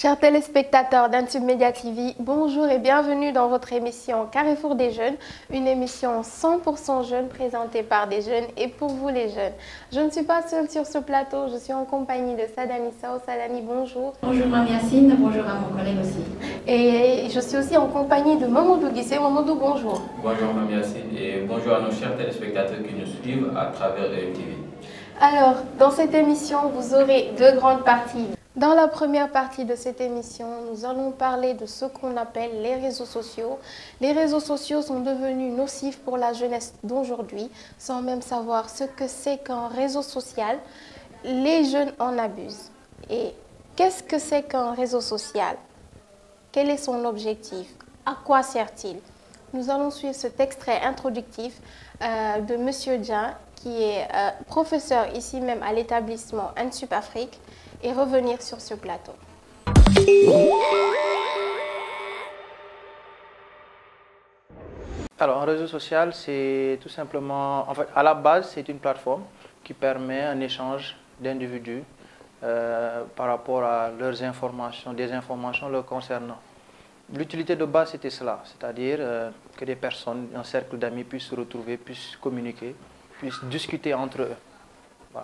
Chers téléspectateurs d'Intube Média TV, bonjour et bienvenue dans votre émission Carrefour des jeunes, une émission 100% jeune présentée par des jeunes et pour vous les jeunes. Je ne suis pas seule sur ce plateau, je suis en compagnie de Sadami Sao. Sadami, bonjour. Bonjour Mame Yacine, bonjour à mon collègue aussi. Et je suis aussi en compagnie de Mamadou Guissé. Mamadou, bonjour. Bonjour Mame Yacine et bonjour à nos chers téléspectateurs qui nous suivent à travers TV. Alors, dans cette émission, vous aurez deux grandes parties. Dans la première partie de cette émission, nous allons parler de ce qu'on appelle les réseaux sociaux. Les réseaux sociaux sont devenus nocifs pour la jeunesse d'aujourd'hui, sans même savoir ce que c'est qu'un réseau social. Les jeunes en abusent. Et qu'est-ce que c'est qu'un réseau social? Quel est son objectif? À quoi sert-il? Nous allons suivre cet extrait introductif de Monsieur Dian, qui est professeur ici même à l'établissement Intube Afrique, et revenir sur ce plateau. Alors, un réseau social, c'est tout simplement, en fait, à la base, c'est une plateforme qui permet un échange d'individus par rapport à leurs informations, des informations leur concernant. L'utilité de base, c'était cela, c'est-à-dire que des personnes, un cercle d'amis puissent se retrouver, puissent communiquer, puissent discuter entre eux.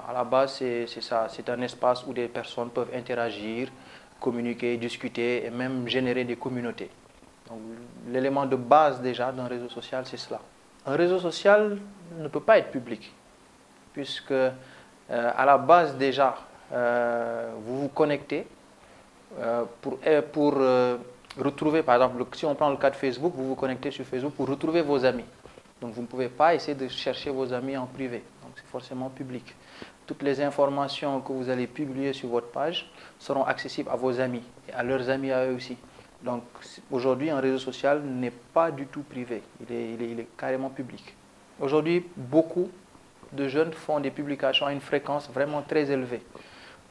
À la base, c'est ça, c'est un espace où des personnes peuvent interagir, communiquer, discuter et même générer des communautés. L'élément de base déjà d'un réseau social, c'est cela. Un réseau social ne peut pas être public, puisque à la base déjà, vous vous connectez pour retrouver, par exemple, si on prend le cas de Facebook, vous vous connectez sur Facebook pour retrouver vos amis. Donc vous ne pouvez pas essayer de chercher vos amis en privé, donc c'est forcément public. Toutes les informations que vous allez publier sur votre page seront accessibles à vos amis et à leurs amis à eux aussi. Donc aujourd'hui, un réseau social n'est pas du tout privé, il est carrément public. Aujourd'hui, beaucoup de jeunes font des publications à une fréquence vraiment très élevée.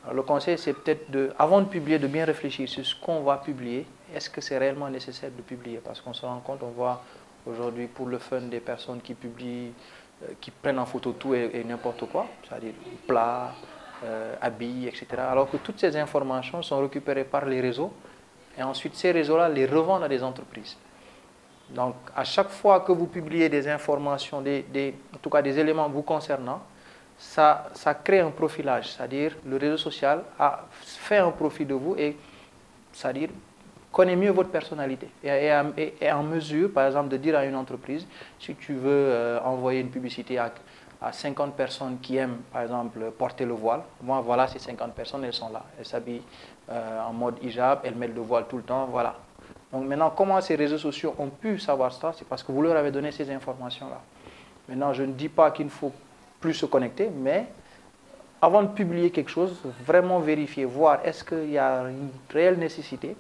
Alors, le conseil, c'est peut-être, avant de publier, de bien réfléchir sur ce qu'on va publier. Est-ce que c'est réellement nécessaire de publier? Parce qu'on se rend compte, on voit aujourd'hui pour le fun des personnes qui publient, qui prennent en photo tout et n'importe quoi, c'est-à-dire plats, habits, etc. Alors que toutes ces informations sont récupérées par les réseaux et ensuite ces réseaux-là les revendent à des entreprises. Donc à chaque fois que vous publiez des informations, en tout cas des éléments vous concernant, ça crée un profilage, c'est-à-dire le réseau social a fait un profil de vous et c'est-à-dire connaît mieux votre personnalité et est en mesure, par exemple, de dire à une entreprise, si tu veux envoyer une publicité à 50 personnes qui aiment, par exemple, porter le voile, bon, voilà, ces 50 personnes, elles sont là. Elles s'habillent en mode hijab, elles mettent le voile tout le temps, voilà. Donc maintenant, comment ces réseaux sociaux ont pu savoir ça? C'est parce que vous leur avez donné ces informations-là. Maintenant, je ne dis pas qu'il ne faut plus se connecter, mais avant de publier quelque chose, vraiment vérifier, voir est-ce qu'il y a une réelle nécessité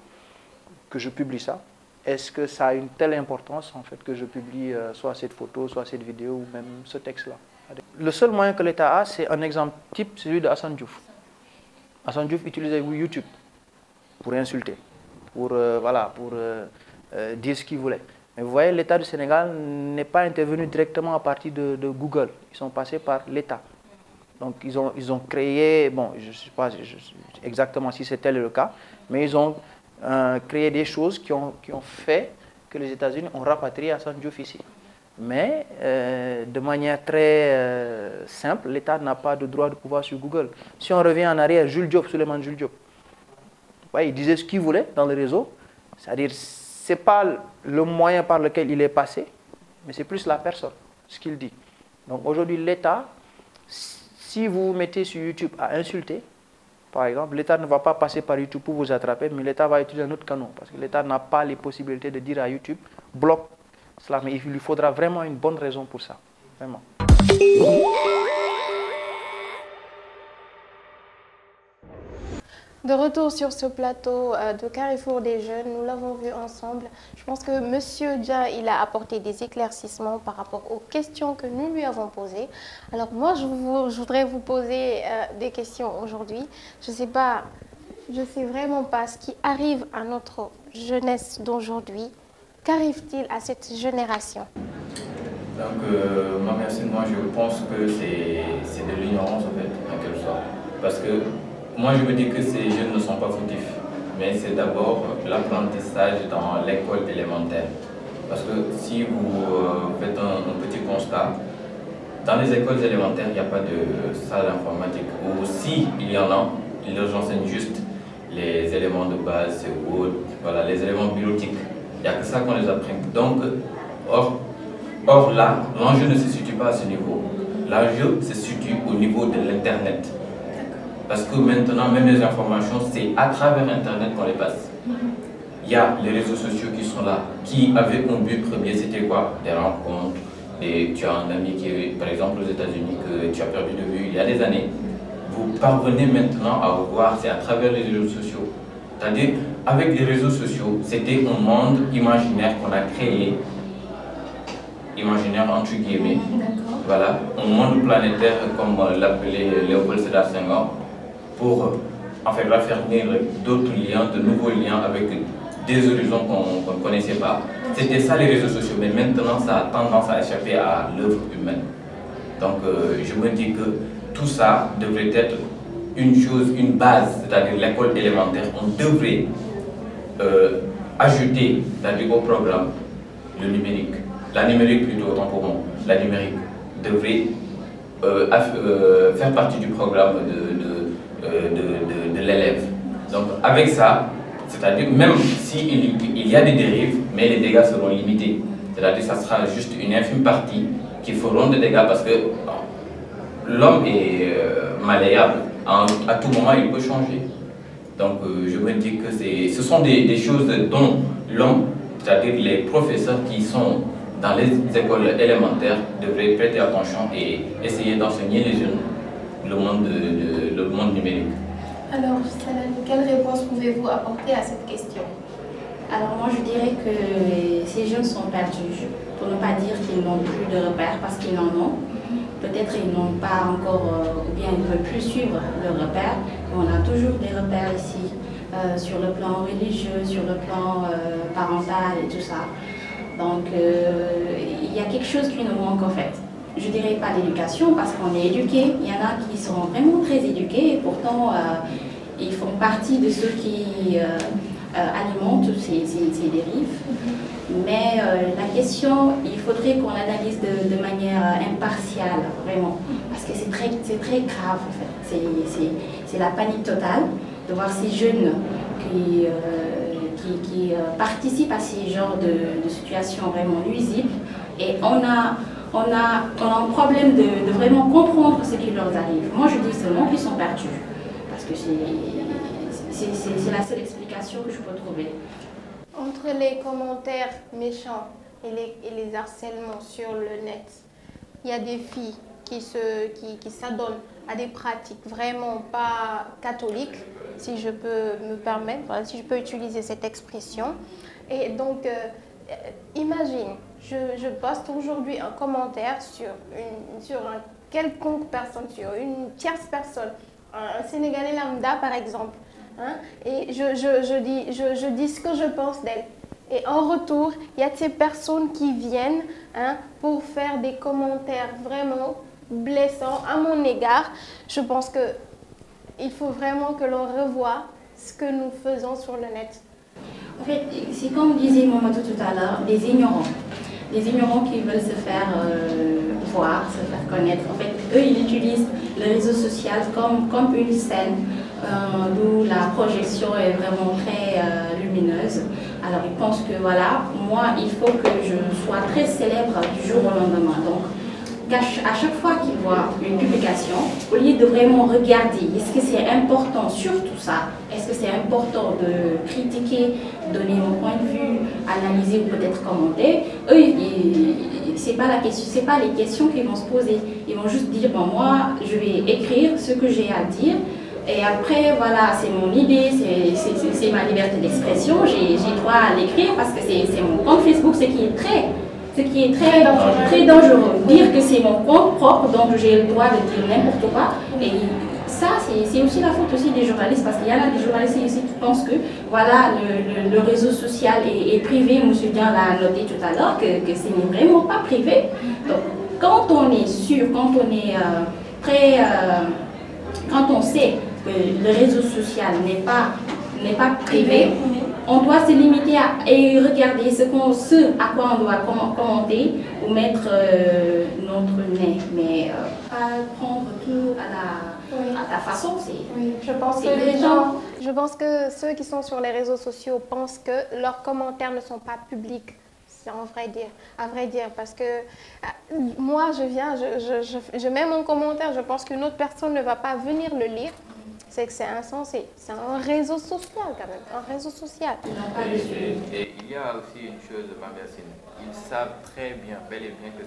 que je publie ça? Est-ce que ça a une telle importance en fait que je publie soit cette photo, soit cette vidéo ou même ce texte-là? Le seul moyen que l'État a, c'est un exemple type, celui de Hassan Diouf. Hassan Diouf utilisait YouTube pour insulter, pour dire ce qu'il voulait. Mais vous voyez, l'État du Sénégal n'est pas intervenu directement à partir de Google. Ils sont passés par l'État. Donc ils ont créé, bon, je ne sais pas exactement si c'était le cas, mais ils ont créé des choses qui ont fait que les États-Unis ont rapatrié Hassan Diouf ici. Mais de manière très simple, l'État n'a pas de droit de pouvoir sur Google. Si on revient en arrière, Souleymane Jules Diop, ouais, il disait ce qu'il voulait dans le réseau, c'est-à-dire ce n'est pas le moyen par lequel il est passé, mais c'est plus la personne, ce qu'il dit. Donc aujourd'hui, l'État, si vous vous mettez sur YouTube à insulter, par exemple, l'État ne va pas passer par YouTube pour vous attraper, mais l'État va utiliser un autre canon, parce que l'État n'a pas les possibilités de dire à YouTube, bloque cela, mais il lui faudra vraiment une bonne raison pour ça, vraiment. De retour sur ce plateau de Carrefour des jeunes, nous l'avons vu ensemble. Je pense que Monsieur Dian, il a apporté des éclaircissements par rapport aux questions que nous lui avons posées. Alors moi, je voudrais vous poser des questions aujourd'hui. Je sais vraiment pas ce qui arrive à notre jeunesse d'aujourd'hui. Qu'arrive-t-il à cette génération? Donc, Mame Yacine, moi je pense que c'est de l'ignorance en fait, en quelque sorte. Parce que moi je me dis que ces jeunes ne sont pas fautifs. mais c'est d'abord l'apprentissage dans l'école élémentaire. Parce que si vous faites un petit constat, dans les écoles élémentaires, il n'y a pas de salle informatique. Ou si il y en a, ils leur enseignent juste les éléments de base, ou voilà, les éléments biologiques. Il n'y a que ça qu'on les apprend. Donc, or là, l'enjeu ne se situe pas à ce niveau. L'enjeu se situe au niveau de l'Internet. Parce que maintenant, même les informations, c'est à travers Internet qu'on les passe. Il y a les réseaux sociaux qui sont là, qui avaient un but premier, c'était quoi? Des rencontres. Et tu as un ami qui est, par exemple, aux États-Unis, que tu as perdu de vue il y a des années. Vous parvenez maintenant à voir, c'est à travers les réseaux sociaux. C'est-à-dire, avec les réseaux sociaux, c'était un monde imaginaire qu'on a créé, imaginaire entre guillemets. Voilà, un monde planétaire, comme l'appelait Léopold Sédar Senghor, pour en fait raffermir d'autres liens, de nouveaux liens avec des horizons qu'on ne connaissait pas. C'était ça les réseaux sociaux, mais maintenant ça a tendance à échapper à l'œuvre humaine. Donc je me dis que tout ça devrait être une chose, une base, c'est-à-dire l'école élémentaire. On devrait ajouter, c'est-à-dire au programme, le numérique. La numérique plutôt, autant pour moi. La numérique devrait faire partie du programme de l'élève. Donc avec ça, c'est-à-dire même s'il y a des dérives, mais les dégâts seront limités. C'est-à-dire que ça sera juste une infime partie qui feront des dégâts parce que l'homme est malléable. À tout moment, il peut changer. Donc je me dis que ce sont des choses dont l'homme, c'est-à-dire les professeurs qui sont dans les écoles élémentaires, devraient prêter attention et essayer d'enseigner les jeunes le monde numérique. Alors, Salane, quelle réponse pouvez-vous apporter à cette question? Alors moi je dirais que ces jeunes sont perdus, pour ne pas dire qu'ils n'ont plus de repères parce qu'ils en ont. Peut-être ils n'ont pas encore, ou bien ils ne veulent plus suivre leurs repères. Mais on a toujours des repères ici, sur le plan religieux, sur le plan parental et tout ça. Donc il y a quelque chose qui nous manque en fait. Je dirais pas l'éducation parce qu'on est éduqué. Il y en a qui sont vraiment très éduqués et pourtant ils font partie de ceux qui alimentent ces dérives. Mais la question, il faudrait qu'on l'analyse de manière impartiale, vraiment. Parce que c'est très grave en fait. C'est la panique totale de voir ces jeunes qui participent à ces genres de situations vraiment nuisibles. Et on a un problème de vraiment comprendre ce qui leur arrive. Moi, je dis seulement qu'ils sont perdus. Parce que c'est la seule explication que je peux trouver. Entre les commentaires méchants et les harcèlements sur le net, il y a des filles qui s'adonnent à des pratiques vraiment pas catholiques, si je peux me permettre, voilà, si je peux utiliser cette expression. Et donc, imagine, je poste aujourd'hui un commentaire sur un quelconque personne, sur une tierce personne, un Sénégalais lambda par exemple, hein, et je dis ce que je pense d'elle. Et en retour, il y a ces personnes qui viennent pour faire des commentaires vraiment blessants à mon égard. Je pense qu'il faut vraiment que l'on revoie ce que nous faisons sur le net. En fait, c'est comme disait Mamadou tout à l'heure, des ignorants. Des ignorants qui veulent se faire voir, se faire connaître. En fait, eux, ils utilisent le réseau social comme une scène où la projection est vraiment très lumineuse. Alors, ils pensent que voilà, moi, il faut que je sois très célèbre du jour au lendemain. Donc, à chaque fois qu'ils voient une publication, au lieu de vraiment regarder, est-ce que c'est important, surtout ça, est-ce que c'est important de critiquer, donner mon point de vue, analyser ou peut-être commenter, eux, c'est pas les questions qu'ils vont se poser. Ils vont juste dire, bon, moi, je vais écrire ce que j'ai à dire, et après, voilà, c'est mon idée, c'est ma liberté d'expression, j'ai droit à l'écrire parce que c'est mon compte Facebook, ce qui est très dangereux. Dire que c'est mon compte propre, donc j'ai le droit de dire n'importe quoi. Et ça, c'est aussi la faute aussi des journalistes, parce qu'il y a des journalistes ici qui pensent que voilà, le réseau social est privé. M. Dian l'a noté tout à l'heure, que ce n'est vraiment pas privé. Donc, quand on est sûr, quand on est quand on sait que le réseau social n'est pas privé. On doit se limiter et regarder ce à quoi on doit commenter ou mettre notre nez. Mais pas prendre tout à ta façon. Oui, je pense que ceux qui sont sur les réseaux sociaux pensent que leurs commentaires ne sont pas publics. C'est à vrai dire, parce que moi je viens, je mets mon commentaire, je pense qu'une autre personne ne va pas venir le lire. C'est que c'est insensé. C'est un réseau social quand même, un réseau social. Et il y a aussi une chose, Mambiasine, ils savent très bien, bel et bien que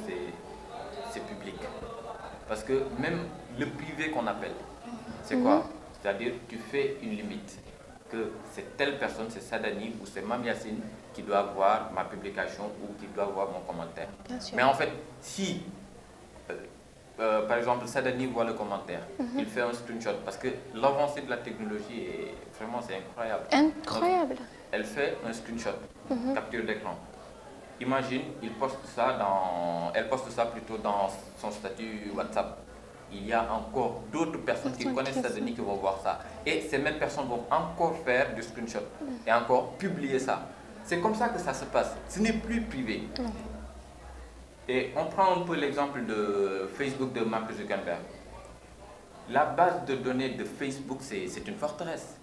c'est public. Parce que même le privé qu'on appelle, c'est quoi? C'est-à-dire tu fais une limite, que c'est telle personne, c'est Sadani ou c'est Mambiasine qui doit voir ma publication ou qui doit voir mon commentaire. Mais en fait, si... par exemple, Sadani voit le commentaire, il fait un screenshot parce que l'avancée de la technologie est vraiment c'est incroyable. Incroyable. Donc, elle fait un screenshot, capture d'écran. Imagine, elle poste ça plutôt dans son statut WhatsApp. Il y a encore d'autres personnes qui connaissent Sadani qui vont voir ça. Et ces mêmes personnes vont encore faire du screenshot et encore publier ça. C'est comme ça que ça se passe. Ce n'est plus privé. Et on prend un peu l'exemple de Facebook de Mark Zuckerberg. La base de données de Facebook, c'est une forteresse.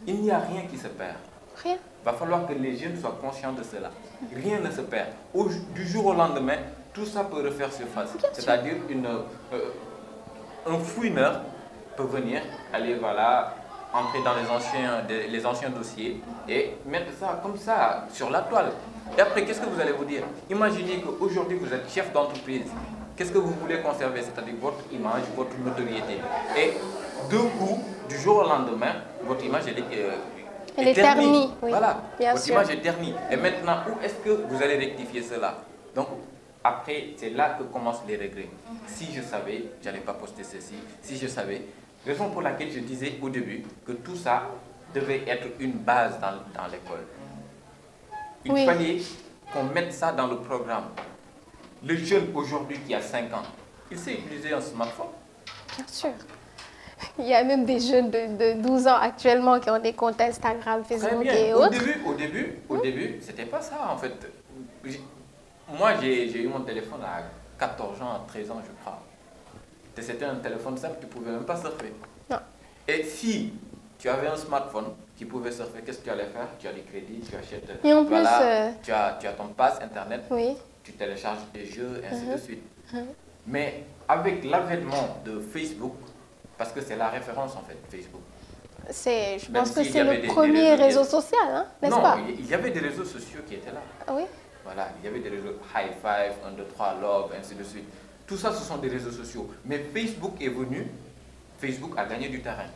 Il n'y a rien qui se perd. Rien. Il va falloir que les jeunes soient conscients de cela. Rien ne se perd. Du jour au lendemain, tout ça peut refaire surface. C'est-à-dire un fouineur peut venir, aller entrer dans les anciens dossiers et mettre ça comme ça sur la toile. Et après, qu'est-ce que vous allez vous dire? Imaginez qu'aujourd'hui, vous êtes chef d'entreprise. Qu'est-ce que vous voulez conserver? C'est-à-dire votre image, votre notoriété. Et d'un coup, du jour au lendemain, votre image elle est ternie. Oui, voilà, votre sûr. image est ternie. Et maintenant, où est-ce que vous allez rectifier cela? Donc, après, c'est là que commencent les regrets. Si je savais, je n'allais pas poster ceci. Si je savais. Raison pour laquelle je disais au début que tout ça devait être une base dans l'école. Il fallait qu'on mette ça dans le programme. Le jeune aujourd'hui qui a 5 ans, il sait utiliser un smartphone. Bien sûr. Il y a même des jeunes de 12 ans actuellement qui ont des comptes Instagram, Facebook et autres. Au début, c'était pas ça en fait. Moi, j'ai eu mon téléphone à 14 ans, 13 ans, je crois. C'était un téléphone simple, tu ne pouvais même pas surfer. Non. Et si tu avais un smartphone qui pouvait surfer, qu'est-ce que tu allais faire? Tu as des crédits, tu achètes. Et en plus, tu as ton pass internet, oui. Tu télécharges des jeux, ainsi de suite. Mais avec l'avènement de Facebook, parce que c'est la référence en fait, Facebook. Je pense que c'est le premier réseau social, hein, n'est-ce pas? Non, il y avait des réseaux sociaux qui étaient là. Ah oui? Voilà, il y avait des réseaux High Five, 1, 2, 3, Love, ainsi de suite. Tout ça, ce sont des réseaux sociaux. Mais Facebook est venu, Facebook a gagné du terrain.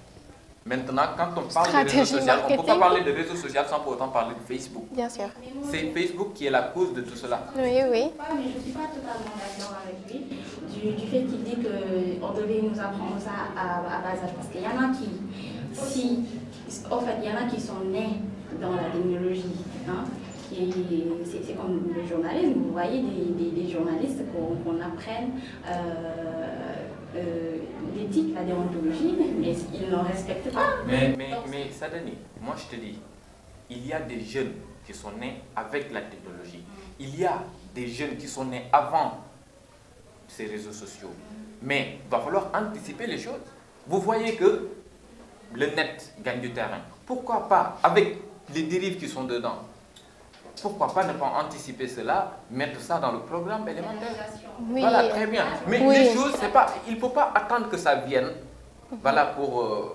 Maintenant, quand on parle de réseaux sociaux, on ne peut pas parler de réseaux sociaux sans pour autant parler de Facebook. Bien sûr. C'est Facebook qui est la cause de tout cela. Oui, oui. Mais je ne suis pas totalement d'accord avec lui du fait qu'il dit qu'on devait nous apprendre ça à bas âge. Parce qu'il y en a il y en a qui sont nés dans la technologie. Hein, c'est comme le journalisme. Vous voyez des journalistes qu'on apprenne l'éthique, la déontologie, mais ils n'en respectent pas. Mais Sadani, moi je te dis, il y a des jeunes qui sont nés avec la technologie. Il y a des jeunes qui sont nés avant ces réseaux sociaux. Mais il va falloir anticiper les choses. Vous voyez que le net gagne du terrain. Pourquoi pas, avec les dérives qui sont dedans, pourquoi pas ne pas anticiper cela, mettre ça dans le programme élémentaire? Oui. Voilà, très bien. Mais les choses, c'est pas, il ne faut pas attendre que ça vienne, pour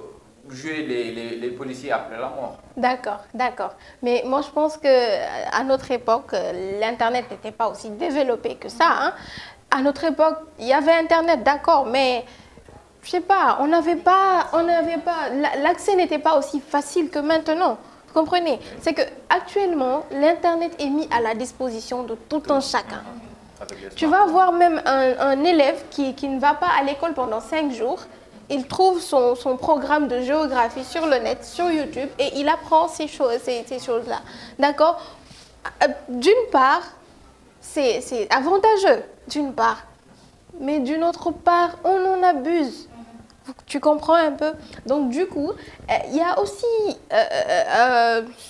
jouer les policiers après la mort. D'accord, d'accord. Mais moi, je pense qu'à notre époque, l'Internet n'était pas aussi développé que ça. Hein. À notre époque, il y avait Internet, d'accord, mais je sais pas, l'accès n'était pas aussi facile que maintenant. Vous comprenez? C'est qu'actuellement, l'Internet est mis à la disposition de tout un chacun. Tu vas voir même un élève qui ne va pas à l'école pendant 5 jours. Il trouve son programme de géographie sur le net, sur YouTube, et il apprend ces choses-là. D'accord? D'une part, c'est avantageux, d'une part. Mais d'une autre part, on en abuse. Tu comprends un peu? Donc du coup, il y a aussi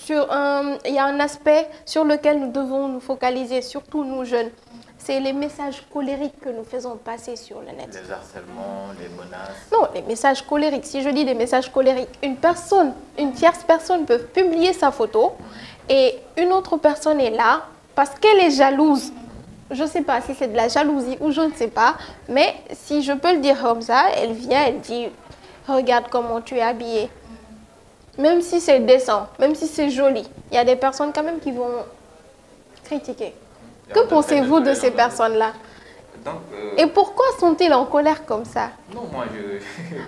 il y a un aspect sur lequel nous devons nous focaliser, surtout nous jeunes. C'est les messages colériques que nous faisons passer sur le net. Les harcèlements, les menaces. Non, les messages colériques. Si je dis des messages colériques, une tierce personne peut publier sa photo et une autre personne est là parce qu'elle est jalouse. Je ne sais pas si c'est de la jalousie ou je ne sais pas, mais si je peux le dire comme ça, elle vient, elle dit « Regarde comment tu es habillée ». Même si c'est décent, même si c'est joli, il y a des personnes quand même qui vont critiquer. Que pensez-vous de ces personnes-là? Et pourquoi sont-ils en colère comme ça? Non, moi je...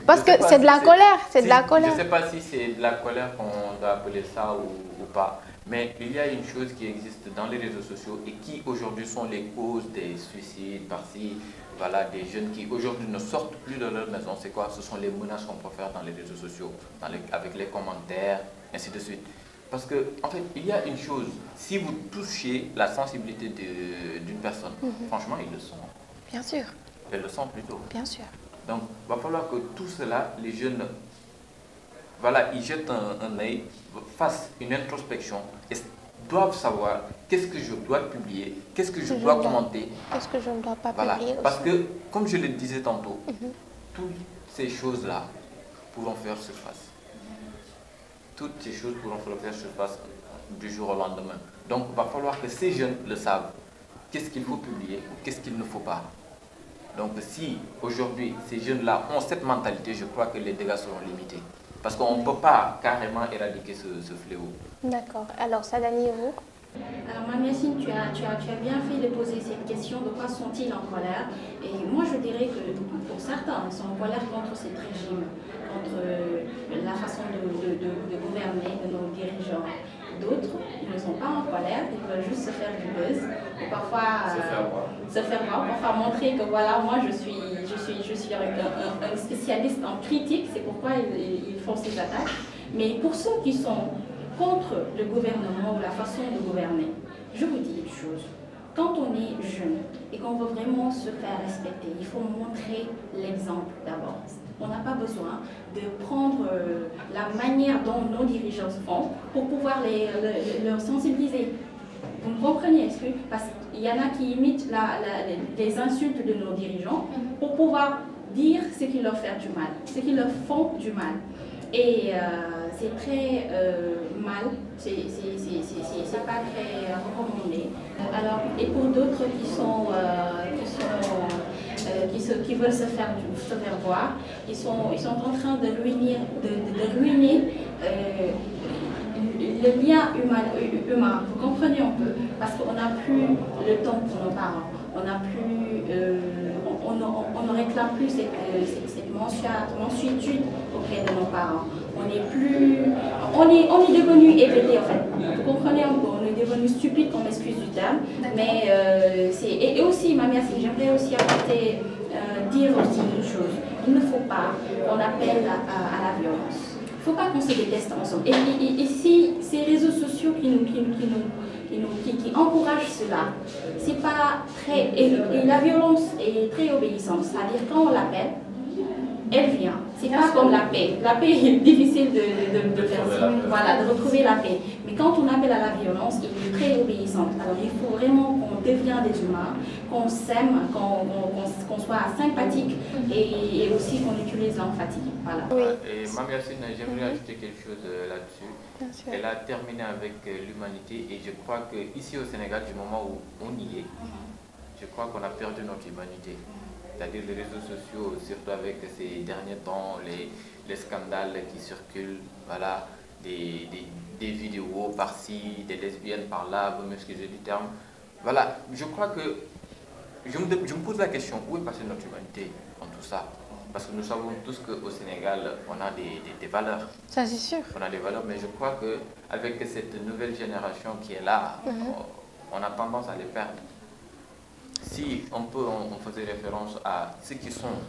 Parce que c'est de la colère, c'est de la colère. Je ne sais pas si c'est de la colère qu'on doit appeler ça ou pas. Mais il y a une chose qui existe dans les réseaux sociaux et qui aujourd'hui sont les causes des suicides par-ci, voilà, des jeunes qui aujourd'hui ne sortent plus de leur maison. C'est quoi? Ce sont les menaces qu'on peut faire dans les réseaux sociaux, avec les commentaires, ainsi de suite. Parce que, en fait, il y a une chose, si vous touchez la sensibilité d'une personne, franchement, ils le sont. Bien sûr. Ils le sont plutôt. Bien sûr. Donc, il va falloir que tout cela, les jeunes, voilà, ils jettent un œil, fassent une introspection et doivent savoir qu'est-ce que je dois publier, qu'est-ce que je dois commenter. Qu'est-ce que je ne dois pas publier aussi. Parce que, comme je le disais tantôt, toutes ces choses-là pourront faire surface. Toutes ces choses pourront faire surface du jour au lendemain. Donc, il va falloir que ces jeunes le savent. Qu'est-ce qu'il faut publier ou qu'est-ce qu'il ne faut pas. Donc, si aujourd'hui ces jeunes-là ont cette mentalité, je crois que les dégâts seront limités. Parce qu'on ne peut pas carrément éradiquer ce fléau. D'accord. Alors, Sadani et vous? Alors, Mme Yacine, tu as bien fait de poser cette question, de quoi sont-ils en colère? Et moi, je dirais que pour certains, ils sont en colère contre cet régime, contre la façon de gouverner de nos dirigeants. D'autres, ils ne sont pas en colère, ils veulent juste se faire du buzz, ou parfois se faire voir, parfois montrer que voilà, moi je suis un spécialiste en critique, c'est pourquoi ils font ces attaques. Mais pour ceux qui sont contre le gouvernement ou la façon de gouverner, je vous dis une chose. Quand on est jeune et qu'on veut vraiment se faire respecter, il faut montrer l'exemple d'abord. On n'a pas besoin de prendre la manière dont nos dirigeants font pour pouvoir leur sensibiliser. Vous me comprenez? Parce qu'il y en a qui imitent les insultes de nos dirigeants pour pouvoir dire ce qui leur fait du mal, ce qui leur font du mal. Et c'est très mal, c'est pas très recommandé. Alors, et pour d'autres qui veulent se faire voir, ils sont en train de ruiner le lien humain. Vous comprenez un peu? Parce qu'on n'a plus le temps pour nos parents. On ne réclame plus cette mensuétude auprès de nos parents. On est devenu hébété en fait. Vous comprenez un peu? On est devenu stupide, on m'excuse du terme. Mais et aussi, Mme Yacine, j'aimerais aussi dire aussi une chose. Il ne faut pas qu'on appelle à la violence. Il ne faut pas qu'on se déteste ensemble. Et si ces réseaux sociaux qui encouragent cela, c'est pas très... Et la violence est très obéissante. C'est-à-dire quand on l'appelle, elle vient. C'est pas comme la paix. La paix est difficile de faire ça. Voilà, de retrouver la paix. Mais quand on appelle à la violence, il est très obéissante. Alors il faut vraiment qu'on devienne des humains, qu'on s'aime, qu'on soit sympathique et aussi qu'on utilise l'empathie. Voilà. Oui. Et Mme Yacine, j'aimerais ajouter quelque chose là-dessus. Elle a terminé avec l'humanité et je crois qu'ici au Sénégal, du moment où on y est, je crois qu'on a perdu notre humanité. C'est-à-dire les réseaux sociaux, surtout avec ces derniers temps, les scandales qui circulent, voilà, des vidéos par-ci, des lesbiennes par-là, vous m'excusez du terme. Voilà, je crois que, je me pose la question, où est passée notre humanité en tout ça? Parce que nous savons tous qu'au Sénégal, on a des valeurs. Ça, c'est sûr. On a des valeurs, mais je crois qu'avec cette nouvelle génération qui est là, on a tendance à les perdre. Si on faisait référence à ceux qui sont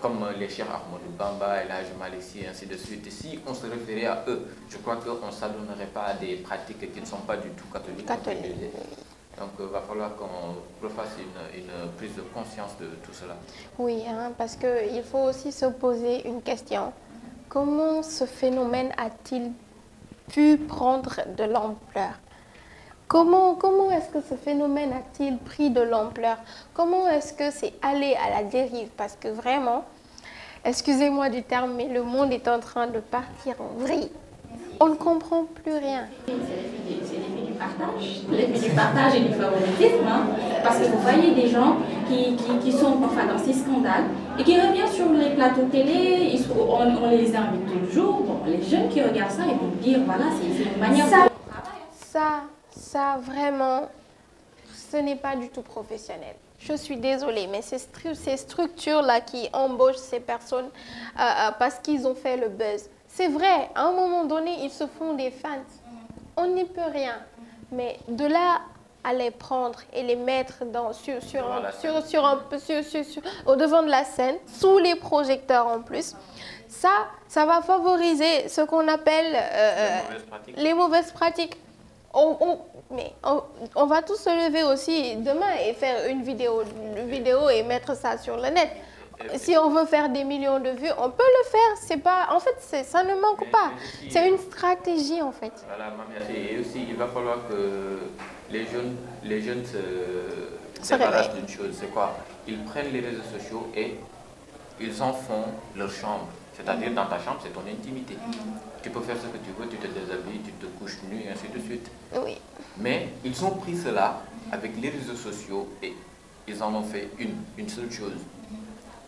comme les chers Ahmadou Bamba, El Hadj Malissi, et ainsi de suite, si on se référait à eux, je crois qu'on ne s'adonnerait pas à des pratiques qui ne sont pas du tout catholiques. Donc il va falloir qu'on fasse une prise de conscience de tout cela. Oui, hein, parce qu'il faut aussi se poser une question. Comment ce phénomène a-t-il pu prendre de l'ampleur? Comment est-ce que ce phénomène a-t-il pris de l'ampleur? Comment est-ce que c'est allé à la dérive? Parce que vraiment, excusez-moi du terme, mais le monde est en train de partir en vrille. On ne comprend plus rien. C'est l'effet du partage. L'effet du partage et du favoritisme. Hein, parce que vous voyez des gens qui sont parfois dans ces scandales et qui reviennent sur les plateaux télé, on les invite toujours. Bon, les jeunes qui regardent ça, ils vont dire, voilà, c'est une manière de... Ça, vraiment, ce n'est pas du tout professionnel. Je suis désolée, mais ces structures-là qui embauchent ces personnes parce qu'ils ont fait le buzz, c'est vrai, à un moment donné, ils se font des fans. On n'y peut rien. Mais de là à les prendre et les mettre au devant de la scène, sous les projecteurs en plus, ça va favoriser ce qu'on appelle les mauvaises pratiques. Mais on va tous se lever aussi demain et faire une vidéo et mettre ça sur le net. Si on veut faire des millions de vues, on peut le faire. C'est pas, en fait, ça ne manque pas. C'est une stratégie en fait. Voilà, et aussi, il va falloir que les jeunes se débarrassent d'une chose. C'est quoi? Ils prennent les réseaux sociaux et ils en font leur chambre. C'est-à-dire dans ta chambre, c'est ton intimité. Tu peux faire ce que tu veux, tu te déshabilles, tu te couches nu et ainsi de suite. Oui. Mais ils ont pris cela avec les réseaux sociaux et ils en ont fait une seule chose.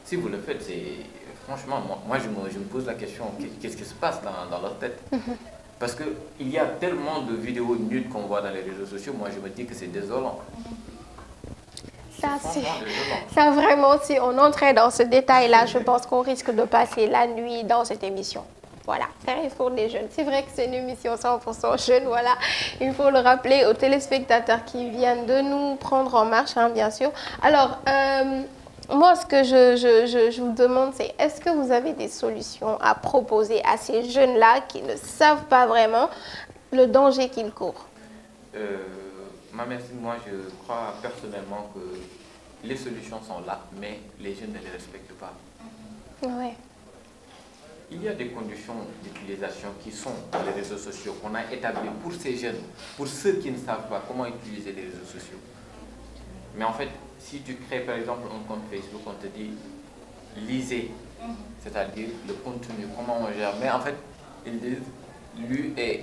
Si vous le faites, c'est franchement, moi je me pose la question, qu'est-ce qui se passe dans leur tête? Parce qu'il y a tellement de vidéos nudes qu'on voit dans les réseaux sociaux, moi je me dis que c'est désolant. Ça vraiment, si on entrait dans ce détail-là, je pense qu'on risque de passer la nuit dans cette émission. Voilà, c'est pour les jeunes. C'est vrai que c'est une émission 100% jeune, voilà. Il faut le rappeler aux téléspectateurs qui viennent de nous prendre en marche, hein, bien sûr. Alors, moi, ce que je vous demande, c'est est-ce que vous avez des solutions à proposer à ces jeunes-là qui ne savent pas vraiment le danger qu'ils courent? Moi, je crois personnellement que les solutions sont là, mais les jeunes ne les respectent pas. Ouais. Il y a des conditions d'utilisation qui sont dans les réseaux sociaux qu'on a établies pour ces jeunes, pour ceux qui ne savent pas comment utiliser les réseaux sociaux. Mais en fait, si tu crées par exemple un compte Facebook, on te dit lisez, c'est-à-dire le contenu, comment on gère. Mais en fait, ils disent lu et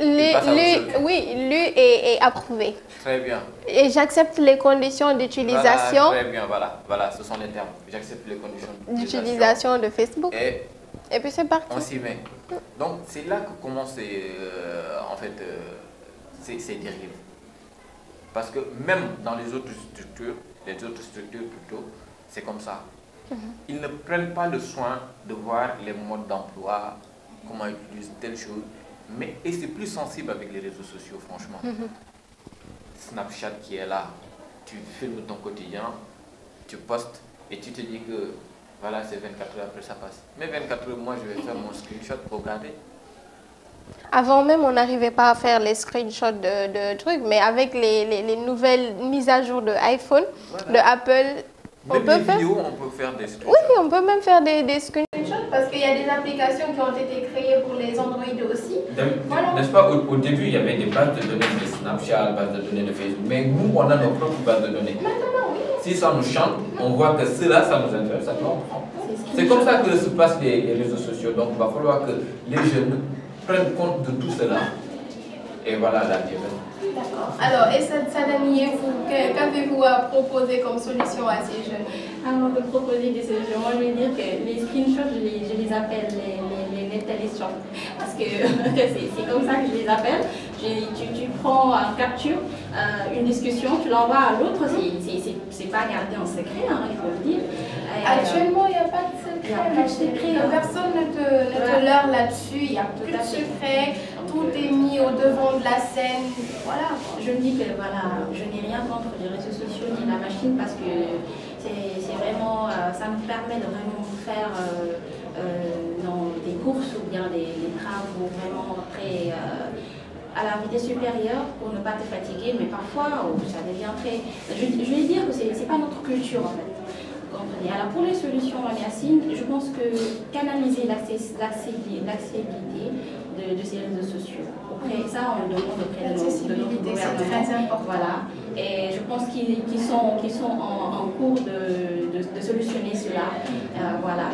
approuvé. Très bien. Et j'accepte les conditions d'utilisation. Voilà, très bien, voilà, ce sont les termes. J'accepte les conditions d'utilisation de Facebook. Et puis c'est parti. On s'y met. Donc c'est là que commencent en fait ces dérives. Parce que même dans les autres structures plutôt, c'est comme ça. Ils ne prennent pas le soin de voir les modes d'emploi, comment ils utilisent telle chose. Et c'est plus sensible avec les réseaux sociaux, franchement. Snapchat qui est là, tu filmes ton quotidien, tu postes et tu te dis que voilà, c'est 24 heures, après ça passe. Mais 24 heures, moi je vais faire mon screenshot pour garder. Avant même, on n'arrivait pas à faire les screenshots de trucs, mais avec les nouvelles mises à jour de iPhone, de Apple, on peut faire des screenshots. Oui, on peut même faire des screenshots parce qu'il y a des applications qui ont été créées pour les Android aussi. Voilà. N'est-ce pas, au début, il y avait des bases de données de Snapchat, bases de données de Facebook, mais nous, on a nos propres bases de données. Maintenant, oui. Si ça nous chante, on voit que cela, ça nous intéresse, ça nous prend. C'est comme ça que se passent les réseaux sociaux. Donc, il va falloir que les jeunes prennent compte de tout cela. Et voilà la bienvenue. D'accord. Alors, et Sadani, qu'avez-vous à proposer comme solution à ces jeunes? Avant de proposer des solutions, moi je vais dire que les screenshots, je les appelle les téléchamps. Parce que c'est comme ça que je les appelle. Tu prends en capture une discussion, tu l'envoies à l'autre, c'est pas gardé en secret, hein, il faut le dire. Actuellement, il n'y a pas de secret. Il n'y a pas de secret. Personne ne te leurre là-dessus, il n'y a plus de secret. Tout est mis au devant de la scène. Voilà. Je me dis que voilà, je n'ai rien contre les réseaux sociaux ni la machine parce que c'est vraiment, ça me permet de vraiment faire dans des courses ou bien des travaux vraiment très à la vitesse supérieure pour ne pas te fatiguer, mais parfois ça devient très... Je vais dire que c'est pas notre culture en fait. Vous comprenez? Alors pour les solutions en Yacine, je pense que canaliser l'accessibilité de ces réseaux sociaux. Après ça, on le demande auprès de notre gouvernement. C'est très important. Voilà. Et je pense qu'ils sont en cours de solutionner cela. Voilà.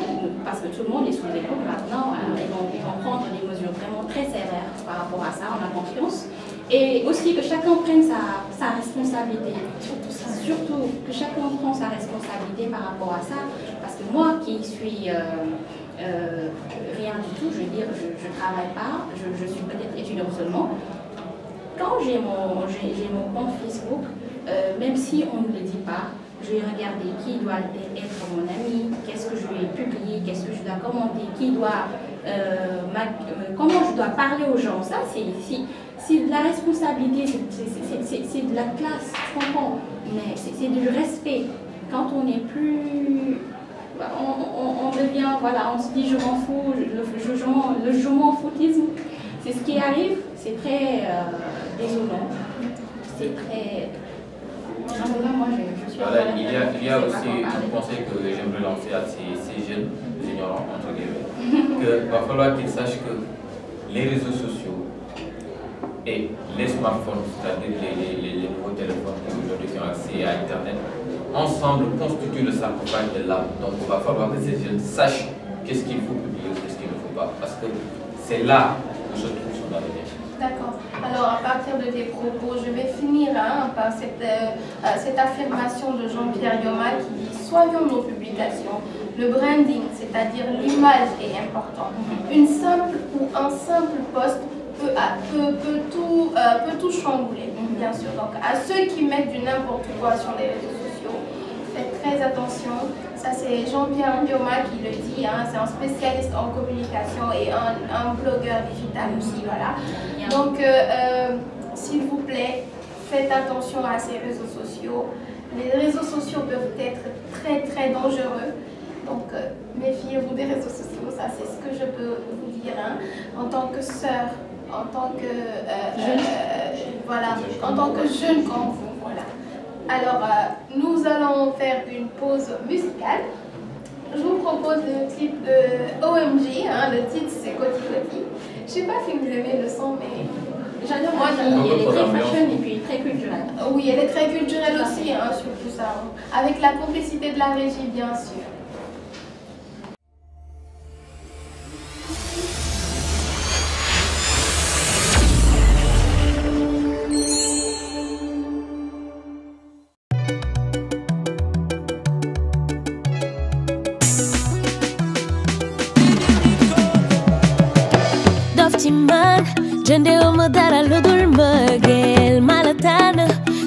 Parce que tout le monde est sous écoute maintenant. Ils vont prendre des mesures vraiment très sévères par rapport à ça, on a confiance. Et aussi que chacun prenne sa responsabilité. Surtout que chacun prenne sa responsabilité par rapport à ça. Parce que moi qui suis... rien du tout, je veux dire, je ne travaille pas, je suis peut-être étudiante seulement. Quand j'ai mon compte Facebook, même si on ne le dit pas, je vais regarder qui doit être mon ami, qu'est-ce que je vais publier, qu'est-ce que je dois commenter, comment je dois parler aux gens. Ça, c'est de la responsabilité, c'est de la classe, je comprends, mais c'est du respect. Quand on n'est plus... On devient, voilà, on se dit je m'en fous, le je m'en foutisme, c'est ce qui arrive, c'est très désolant, c'est très... Moi, je suis voilà, il y a aussi un conseil que j'aimerais lancer à ces jeunes ignorants, entre guillemets, qu'il va falloir qu'ils sachent que les réseaux sociaux et les smartphones, c'est-à-dire les nouveaux téléphones aujourd'hui qui ont accès à Internet, ensemble constituent le sarcophage de l'âme. Donc il va falloir que ces jeunes sachent qu'est-ce qu'il faut publier, qu'est-ce qu'il ne faut pas. Parce que c'est là où se trouve son avenir. D'accord. Alors à partir de tes propos, je vais finir par cette affirmation de Jean-Pierre Yoma qui dit « Soignons nos publications. Le branding, c'est-à-dire l'image est important. Une simple ou un simple post peut tout chambouler, bien sûr. Donc à ceux qui mettent du n'importe quoi sur les réseaux sociaux, faites très attention. Ça c'est Jean-Pierre Yoma qui le dit, c'est un spécialiste en communication et un blogueur digital aussi, voilà. Donc s'il vous plaît, faites attention à ces réseaux sociaux. Les réseaux sociaux peuvent être très très dangereux. Donc méfiez-vous des réseaux sociaux, ça c'est ce que je peux vous dire en tant que sœur, en tant que voilà, en tant que jeune comme vous, voilà. Alors nous allons faire une pause musicale. Je vous propose le titre de OMG, le titre c'est Koti Koti. Je sais pas si vous aimez le son, mais j'adore. Moi, elle est très fashion et puis très culturelle. Oui, elle est très culturelle aussi, surtout ça. Avec la complicité de la régie, bien sûr. Jende dara ludul mbëggeel mala tànn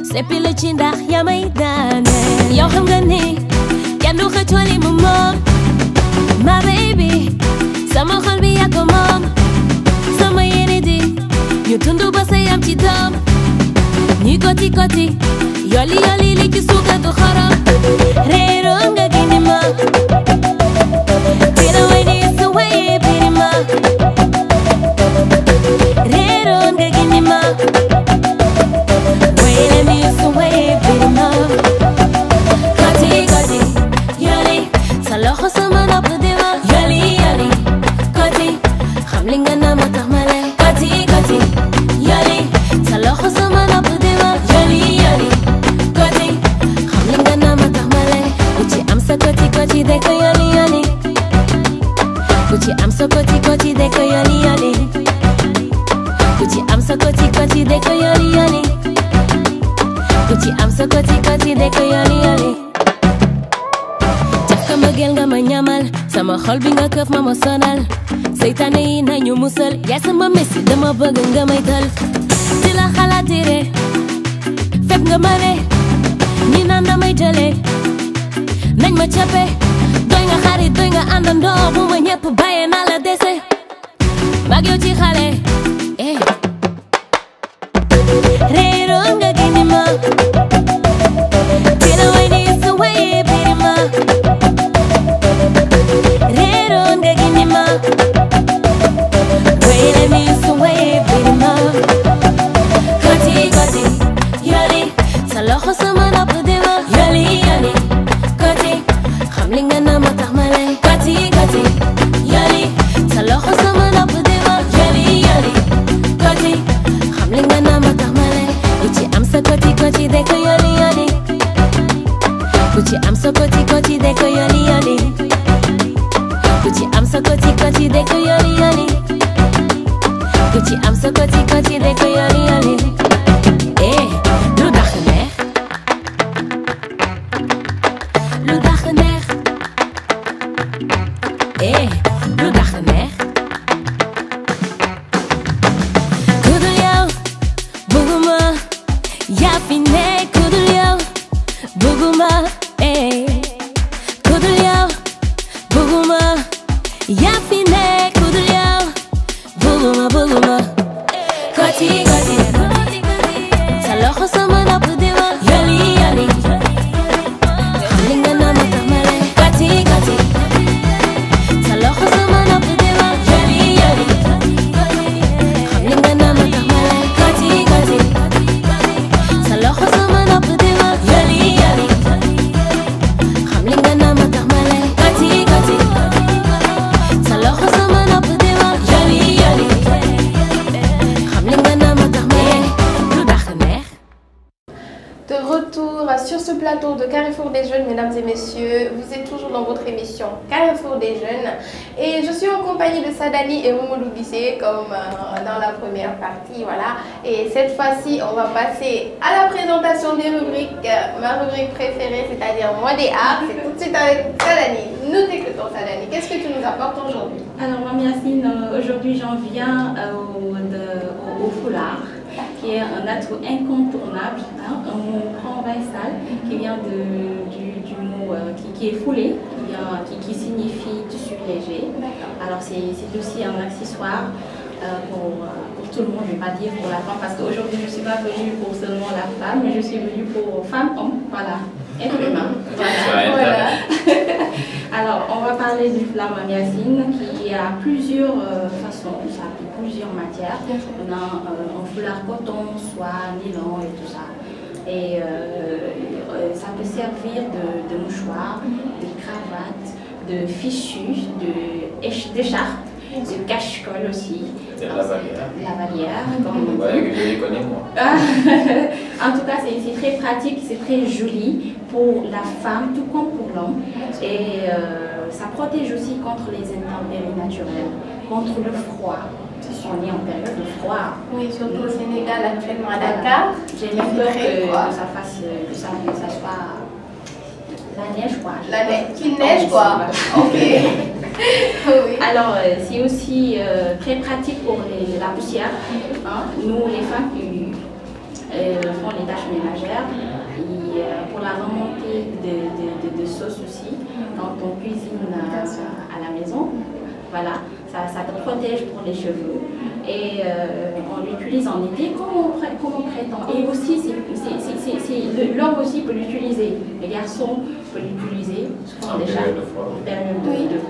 seppi la ci ndax yaa may daaneel yow xam nga ni kenn du xëccoo li mu moom ma baby sama xol bi yaa ko moom sama yéene di ñu tundu ba sa yam ci doom ñuy koti koti yoli yoli li ci suuka du xorom réeroo nga gindi ma tira way ni sa waye biri ma sama xol bi nga këf ma ma sonal seytaane yi nañu musal yaay sama messi dama bëgg nga may tal di la xalaatire fekk nga ma ne ñi naan damay jële nañ ma cappe doy nga xarit doy nga àndandoo bu ma ñëpp bàyyee naa la dese mag yow ci xale réeroo nga gindi ma tira way ni sa waye biri ma réeroo nga gindi ma wayla ni sa waye biri ma Hamlinga na matamale Kati kati Yali Saloho sama na pudema Yali yali Kati Hamlinga na matamale Uchi amsa koti koti deko yali yali Uchi amsa koti koti deko yali yali Uchi amsa koti koti deko yali yali Uchi amsa koti koti deko yali yali Eh, lu dageneer Lu dageneer Eh, lu dageneer Kudul yow Buguma Yaa fi ne kudul yow Buguma Eh Kudul yow Buguma Yaa fi ne kudul yow Buguma buguma Koti koti Sa loxo sama nopp di wax Yali yali Hamlinga na matamale Kati kati Sa loxo sama nopp di wax Yali yali Hamlinga na matamale Kati kati Sa loxo sama nopp di wax Yali yali Hamlinga na matamale Kati kati Sa loxo sama nopp di wax Yali yali Hamlinga na matamale Lu dax neex De retour sur ce plateau de Carrefour des Jeunes, mesdames et messieurs. Vous êtes toujours dans votre émission Carrefour des Jeunes. Et je suis en compagnie de Sadani et Momodou Bissé, comme dans la première partie. Voilà. Et cette fois-ci, on va passer à la présentation des rubriques. Ma rubrique préférée, c'est-à-dire Moi des Arts. C'est tout de suite avec Sadani. Nous t'écoutons, Sadani. Qu'est-ce que tu nous apportes aujourd'hui? Alors, Mme Yacine, aujourd'hui j'en viens au foulard, qui est un atout incontournable, hein, un mot provençal qui vient du mot qui est foulé, qui signifie tissu léger. Alors, c'est aussi un accessoire pour tout le monde, je ne vais pas dire pour la femme, parce qu'aujourd'hui je ne suis pas venue pour seulement la femme, mais je suis venue pour femme-homme, voilà, être humain. Voilà. Alors, on va parler du foulard Mme Yacine qui a plusieurs façons, ça a plusieurs matières. On a un foulard coton, soie, nylon et tout ça. Et ça peut servir de mouchoir, de cravate, de fichu, d'écharpe, de cache-colle aussi. C'est la lavalière. Lavalière, comme on dit. Ouais, je les connais moi. En tout cas, c'est très pratique, c'est très joli pour la femme, tout comme pour l'homme. Et ça protège aussi contre les intempéries naturelles, contre le froid. On est en période de froid. Oui, surtout au Sénégal, actuellement à Dakar. J'ai même peur que ça fasse, que ça soit la neige, quoi. La neige, qui neige, quoi. Ok. Oui. Alors, c'est aussi très pratique pour la poussière. Hein. Nous, les femmes qui font les tâches ménagères, et, pour la remontée de sauce aussi, quand on cuisine à la maison, voilà, ça te protège pour les cheveux. Et on l'utilise en été comme on prétend. Et aussi, l'homme aussi peut l'utiliser. Les garçons peuvent l'utiliser souvent déjà en période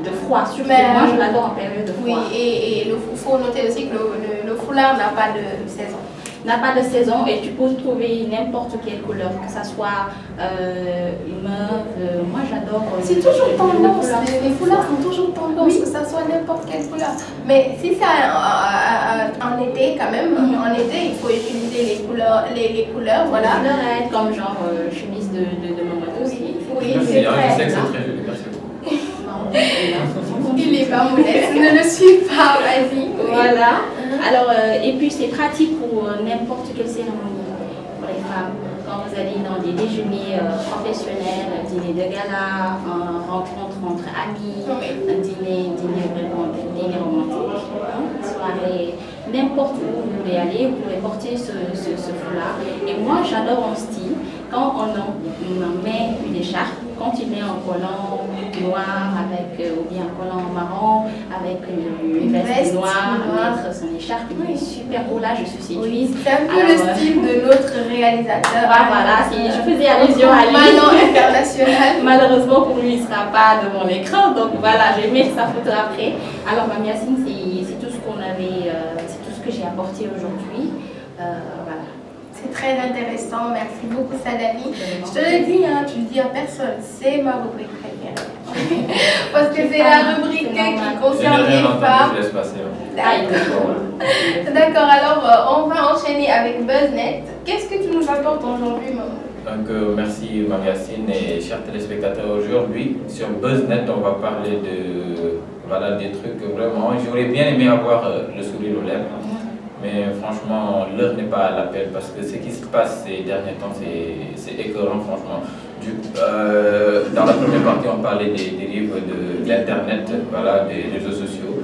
de froid. Surtout moi, je l'adore en période de froid. Oui, et il faut noter aussi que le foulard n'a pas de saison. N'a pas de saison et tu peux trouver n'importe quelle couleur, que ce soit mauve. Moi j'adore. C'est toujours tendance, les foulards sont toujours tendance, oui. Que ça soit n'importe quelle couleur. Mais si c'est en été quand même, en été il faut utiliser les couleurs, voilà. Les couleurs comme genre chemise de Momodou aussi. Oui, c'est très je sais que c'est très joli, merci beaucoup. Il est pas modeste, ne le suis pas, vas-y. Voilà. Alors, et puis c'est pratique pour n'importe quelle cérémonie pour les femmes. Quand vous allez dans des déjeuners professionnels, un dîner de gala, une rencontre entre amis, un dîner romantique, une soirée, n'importe où vous voulez aller, vous pouvez porter ce foulard. Et moi j'adore en style, quand on met une écharpe, quand il met un collant noir avec, ou bien un collant marron avec une veste noire, mettre son écharpe, il est super beau, là je suis séduite. C'est un peu le style de notre réalisateur. Voilà, je faisais allusion à lui. Manon international. Malheureusement pour lui, il ne sera pas devant l'écran, donc voilà, j'ai mis sa photo après. Alors Mme Yacine, c'est tout ce qu'on avait, c'est tout ce que j'ai apporté aujourd'hui. Voilà. C'est très intéressant, merci beaucoup Sadali. Je te le dis, hein, tu le dis à personne, c'est ma rubrique préférée. Parce que c'est la rubrique qui concerne les femmes. D'accord, alors on va enchaîner avec BuzzNet. Qu'est-ce que tu nous apportes aujourd'hui, maman? Donc merci Mariasine et chers téléspectateurs. Aujourd'hui sur BuzzNet on va parler de des trucs vraiment. J'aurais bien aimé avoir le sourire aux lèvres, mais franchement l'heure n'est pas à l'appel parce que ce qui se passe ces derniers temps c'est écœurant franchement. Dans la première partie on parlait des dérives de l'internet, des réseaux sociaux.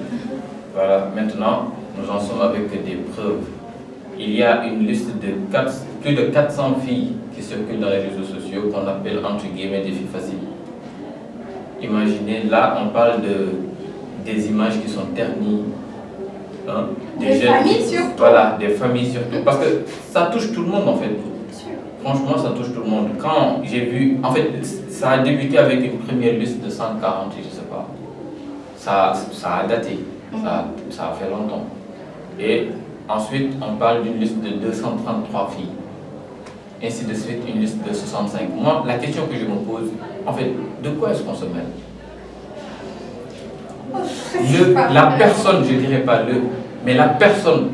Maintenant nous en sommes avec des preuves. Il y a une liste de plus de 400 filles qui circulent dans les réseaux sociaux qu'on appelle entre guillemets des filles faciles. Imaginez, là on parle des images qui sont ternies. Hein, des familles surtout. Voilà, des familles surtout. Parce que ça touche tout le monde en fait. Franchement, ça touche tout le monde. Quand j'ai vu, en fait, ça a débuté avec une première liste de 140, je ne sais pas. Ça a daté. Ça a fait longtemps. Et ensuite, on parle d'une liste de 233 filles. Ainsi de suite, une liste de 65. Moi, la question que je me pose, en fait, de quoi est-ce qu'on se mêle? La personne, je ne dirais pas mais la personne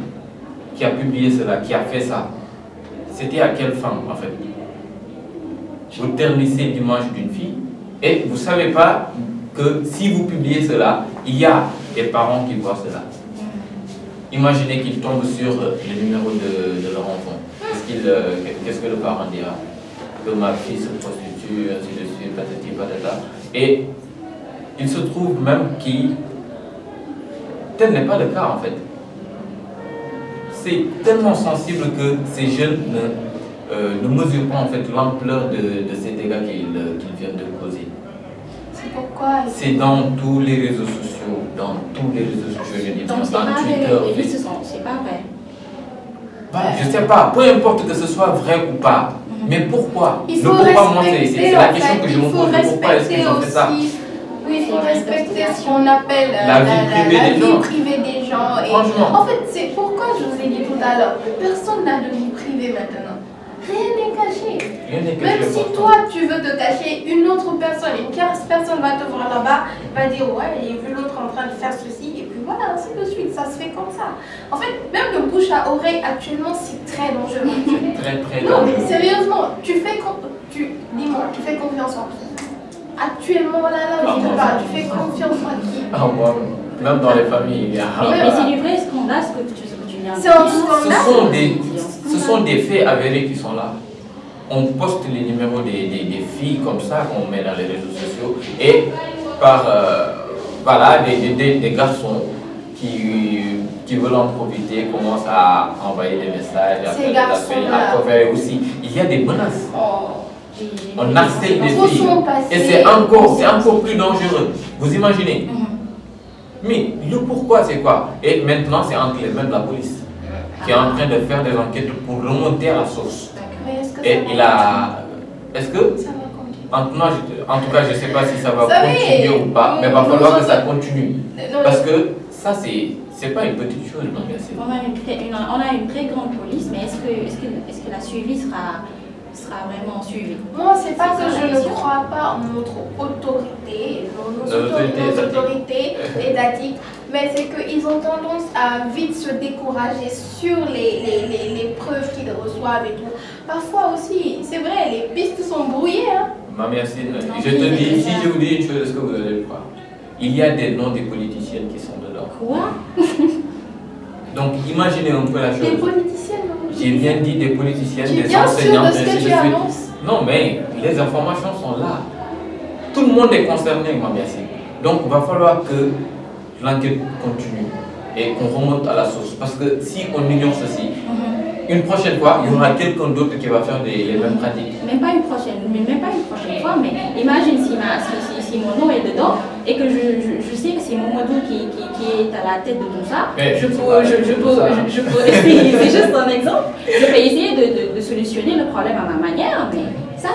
qui a publié cela, qui a fait ça, c'était à quelle femme, en fait? Vous ternissez l'image d'une fille et vous ne savez pas que si vous publiez cela, il y a des parents qui voient cela. Imaginez qu'ils tombent sur le numéro de leur enfant. Qu'est-ce que le parent dira? Que ma fille se prostitue, ainsi de suite, patati patata. Et il se trouve même tel n'est pas le cas en fait. C'est tellement sensible que ces jeunes ne mesurent pas en fait l'ampleur de ces dégâts qu'ils viennent de causer. C'est pourquoi? C'est dans tous les réseaux sociaux, je dis, donc dans Twitter. C'est pas vrai. Je ne sais pas, peu importe que ce soit vrai ou pas, mais pourquoi? Il faut c'est la question que je me pose. Pourquoi est-ce qu'ils ont fait ça? Oui, il faut respecter ce qu'on appelle la vie privée des gens. Et en fait, c'est pourquoi je vous ai dit tout à l'heure, personne n'a de vie privée maintenant. Rien n'est caché. Même si toi, tu veux te cacher, une autre personne, une tierce personne va te voir là-bas, va dire ouais, j'ai vu l'autre en train de faire ceci, et puis voilà, ainsi de suite, ça se fait comme ça. En fait, même le bouche à oreille, actuellement, c'est très dangereux. Très non, dangereux. mais sérieusement, dis-moi, tu fais confiance en qui? Actuellement, là, je te parle, tu fais confiance en qui? Moi, même dans les familles, il y a... Mais c'est du vrai scandale ce que tu viens de dire. C'est un scandale. Ce sont des faits avérés qui sont là. On poste les numéros des filles comme ça qu'on met dans les réseaux sociaux et par des garçons qui veulent en profiter commencent à envoyer des messages, à faire aussi. Il y a des menaces. On harcèle des filles et c'est encore plus dangereux. Vous imaginez? Mais le pourquoi c'est quoi? Et maintenant c'est entre les mains de la police qui est en train de faire des enquêtes pour remonter à la source. Et il a... Est-ce que... Ça va continuer. En tout cas, je ne sais pas si ça va continuer ou pas, mais il va falloir que ça continue. Parce que ça, c'est pas une petite chose, non, bien sûr. On a une très grande police, mais est-ce que la suivi sera vraiment suivie? Moi, c'est pas que je ne crois pas en notre autorité, nos autorités étatiques, mais c'est qu'ils ont tendance à vite se décourager sur les preuves qu'ils reçoivent et tout. Parfois aussi, c'est vrai, les pistes sont brouillées. Hein. Mamie Yacine, je te dis, si je vous dis une chose, est-ce que vous allez le croire? Il y a des noms des politiciennes qui sont dedans. Quoi? Donc imaginez un peu la chose. Des politiciennes, non? J'ai bien dit des politiciennes, des bien enseignantes, sûr de ce que tu annonces. Non, mais les informations sont là. Tout le monde est concerné, Mamie Yacine. Donc il va falloir que l'enquête continue et qu'on remonte à la source. Parce que si on ignore ceci, une prochaine fois, il y aura quelqu'un d'autre qui va faire les mêmes pratiques. Même pas une prochaine fois, mais imagine si mon nom est dedans et que je sais que c'est Momodou qui est à la tête de tout ça. Je peux essayer, c'est juste un exemple, je peux essayer de solutionner le problème à ma manière, mais ça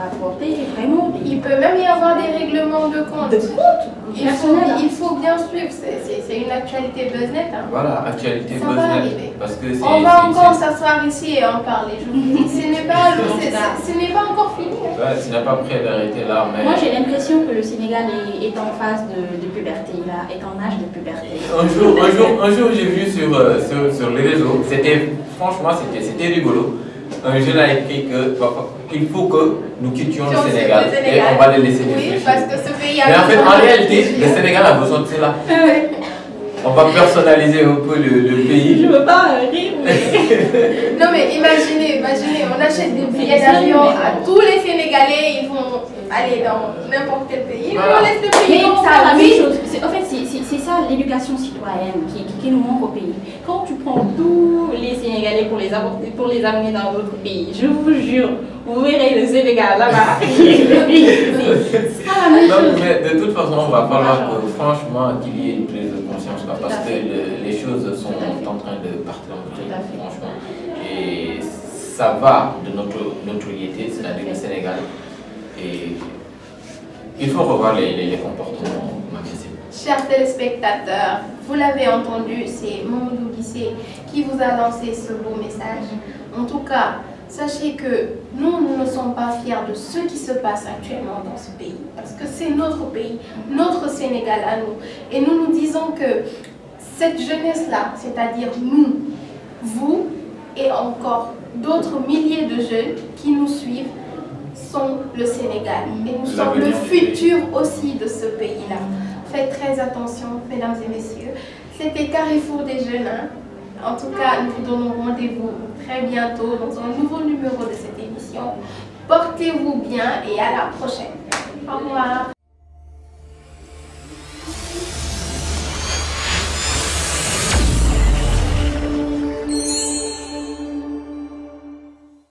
rapporter vraiment. Il peut même y avoir des règlements de compte. Il faut bien suivre, c'est une actualité BuzzNet. Hein. Voilà, actualité ça va arriver. Parce que on va encore s'asseoir ici et en parler. Je vous dis, ce n'est pas encore fini. Hein. Ouais, ce n'est pas prêt d'arrêter là. Mais... Moi j'ai l'impression que le Sénégal est en phase de puberté, là, est en âge de puberté. Un jour j'ai vu sur les réseaux, franchement c'était rigolo. Un jeune a écrit qu'il faut que nous quittions le Sénégal et on va les laisser réfléchir. Oui, parce que ce pays a mais en fait, en réalité, le Sénégal a besoin de cela. On va personnaliser un peu le pays. Je veux pas rire, mais... Non mais imaginez, on achète des billets d'avion à tous les Sénégalais, ils vont aller dans n'importe quel pays, voilà. On laisse le pays. Mais ça la même chose. En fait, c'est ça l'éducation citoyenne qui nous manque au pays. Quand tu prends tous les Sénégalais pour les amener dans d'autres pays, je vous jure, vous verrez le Sénégal là-bas. C'est pas la même chose. Mais de toute façon, on va falloir que, franchement, qu'il y ait une prise de conscience là, parce que les choses sont en train de partir en vrille, franchement. Et ça va de notre notoriété, c'est-à-dire le Sénégal. Et il faut revoir les comportements agressifs. Chers téléspectateurs, vous l'avez entendu, c'est Mamadou Guissé qui vous a lancé ce beau message. En tout cas, sachez que nous ne sommes pas fiers de ce qui se passe actuellement dans ce pays. Parce que c'est notre pays, notre Sénégal à nous. Et nous nous disons que cette jeunesse-là, c'est-à-dire nous, vous et encore d'autres milliers de jeunes qui nous suivent, sont le Sénégal. Et nous sommes le futur aussi de ce pays-là. Faites très attention, mesdames et messieurs. C'était Carrefour des Jeunes. En tout cas, nous vous donnons rendez-vous très bientôt dans un nouveau numéro de cette émission. Portez-vous bien et à la prochaine. Au revoir.